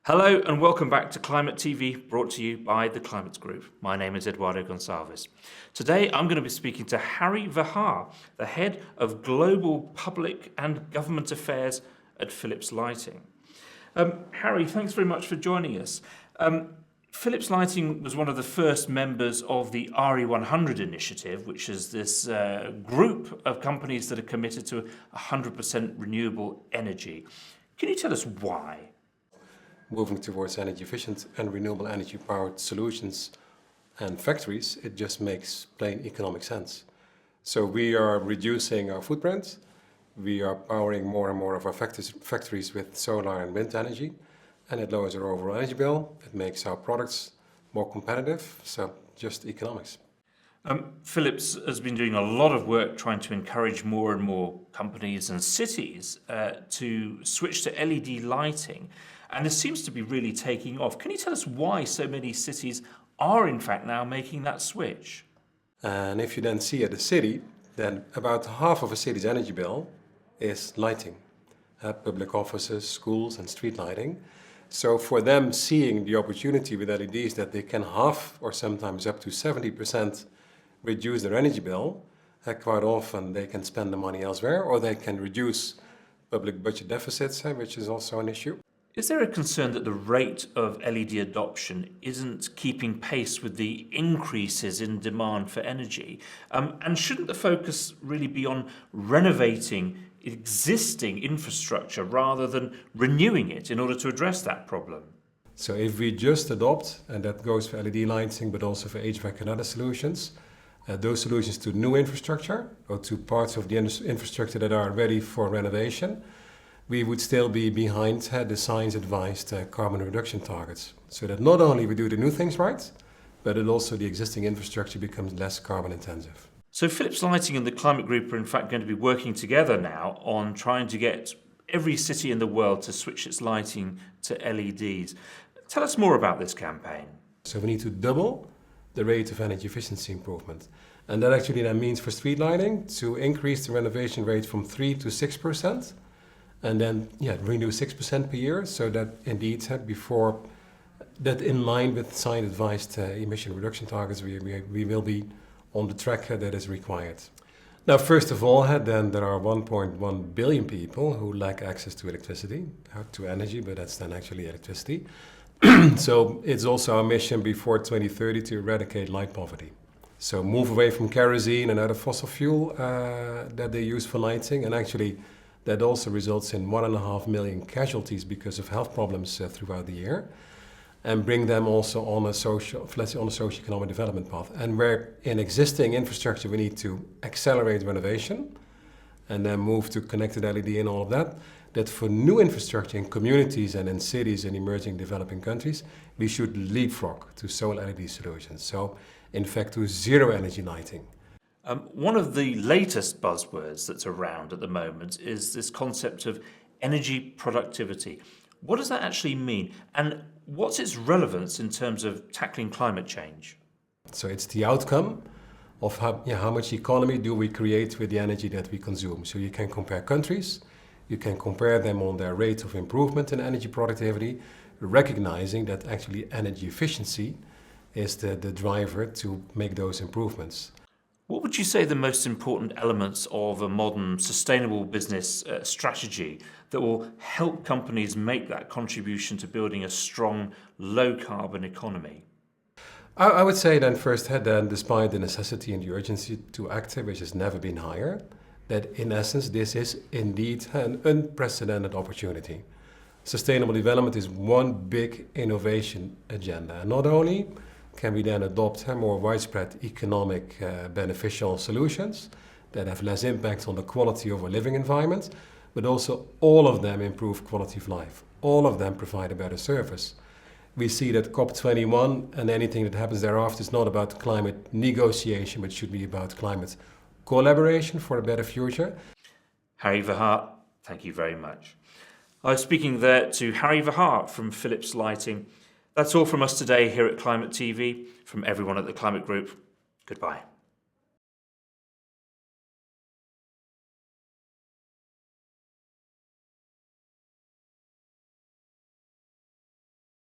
Hello and welcome back to Climate TV, brought to you by the Climate Group. My name is Eduardo Gonçalves. Today I'm going to be speaking to Harry Verhaar, the head of Global Public and Government Affairs at Philips Lighting. Harry, thanks very much for joining us. Philips Lighting was one of the first members of the RE100 initiative, which is this group of companies that are committed to 100% renewable energy. Can you tell us why? Moving towards energy efficient and renewable energy powered solutions and factories, it just makes plain economic sense. So we are reducing our footprint. We are powering more and more of our factories with solar and wind energy, and it lowers our overall energy bill. It makes our products more competitive, so just economics. Philips has been doing a lot of work trying to encourage more and more companies and cities to switch to LED lighting, and this seems to be really taking off. Can you tell us why so many cities are in fact now making that switch? And if you then see at a city, then about half of a city's energy bill is lighting, public offices, schools and street lighting. So for them, seeing the opportunity with LEDs that they can half or sometimes up to 70% reduce their energy bill, quite often they can spend the money elsewhere, or they can reduce public budget deficits, which is also an issue. Is there a concern that the rate of LED adoption isn't keeping pace with the increases in demand for energy? And shouldn't the focus really be on renovating existing infrastructure rather than renewing it in order to address that problem? So if we just adopt, and that goes for LED lighting, but also for HVAC and other solutions, those solutions to new infrastructure or to parts of the infrastructure that are ready for renovation, we would still be behind the science-advised carbon reduction targets. So that not only we do the new things right, but that also the existing infrastructure becomes less carbon intensive. So Philips Lighting and the Climate Group are in fact going to be working together now on trying to get every city in the world to switch its lighting to LEDs. Tell us more about this campaign. So we need to double the rate of energy efficiency improvement. And that actually then means for street lighting to increase the renovation rate from 3 to 6%. And then, renew 6% per year, so that indeed, before that, in line with science-advised emission reduction targets, we will be on the track that is required. Now, first of all, then there are 1.1 billion people who lack access to electricity, to energy, but that's then actually electricity. So it's also our mission before 2030 to eradicate light poverty. So move away from kerosene and other fossil fuel that they use for lighting, and actually that also results in 1.5 million casualties because of health problems throughout the year, and bring them also on a socio-economic development path. And where in existing infrastructure we need to accelerate renovation and then move to connected LED and all of that, that for new infrastructure in communities and in cities in emerging developing countries, we should leapfrog to solar LED solutions. So in fact to zero energy lighting. One of the latest buzzwords that's around at the moment is this concept of energy productivity. What does that actually mean? And what's its relevance in terms of tackling climate change? So it's the outcome of how much economy do we create with the energy that we consume. So you can compare countries, you can compare them on their rate of improvement in energy productivity, recognizing that actually energy efficiency is the driver to make those improvements. What would you say the most important elements of a modern sustainable business strategy that will help companies make that contribution to building a strong, low-carbon economy? I would say then first, despite the necessity and the urgency to act, which has never been higher, that in essence this is indeed an unprecedented opportunity. Sustainable development is one big innovation agenda. And not only can we then adopt more widespread economic beneficial solutions that have less impact on the quality of our living environment, but also all of them improve quality of life. All of them provide a better service. We see that COP21 and anything that happens thereafter is not about climate negotiation, but should be about climate collaboration for a better future. Harry Verhaar, thank you very much. I was speaking there to Harry Verhaar from Philips Lighting. That's all from us today here at Climate TV. From everyone at the Climate Group, goodbye.